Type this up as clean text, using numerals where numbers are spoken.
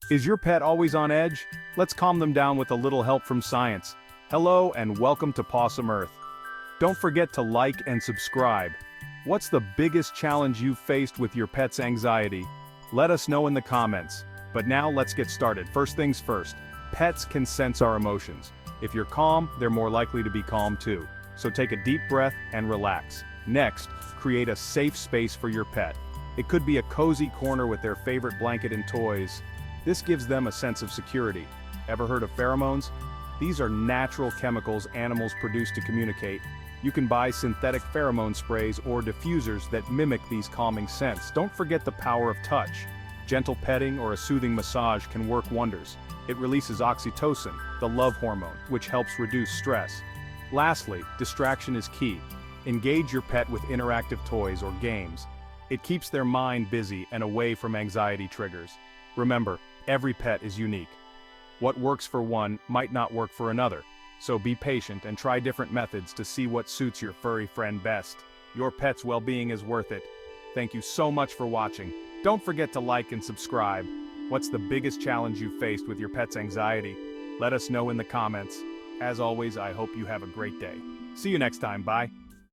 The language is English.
Is your pet always on edge? Let's calm them down with a little help from science. Hello and welcome to Possum Earth. Don't forget to like and subscribe. What's the biggest challenge you've faced with your pet's anxiety? Let us know in the comments. But now let's get started. First things first, pets can sense our emotions. If you're calm, they're more likely to be calm too. So take a deep breath and relax. Next, create a safe space for your pet. It could be a cozy corner with their favorite blanket and toys. This gives them a sense of security. Ever heard of pheromones? These are natural chemicals animals produce to communicate. You can buy synthetic pheromone sprays or diffusers that mimic these calming scents. Don't forget the power of touch. Gentle petting or a soothing massage can work wonders. It releases oxytocin, the love hormone, which helps reduce stress. Lastly, distraction is key. Engage your pet with interactive toys or games. It keeps their mind busy and away from anxiety triggers. Remember, every pet is unique. What works for one might not work for another, so be patient and try different methods to see what suits your furry friend best. Your pet's well-being is worth it. Thank you so much for watching. Don't forget to like and subscribe. What's the biggest challenge you've faced with your pet's anxiety? Let us know in the comments. As always, I hope you have a great day. See you next time, bye.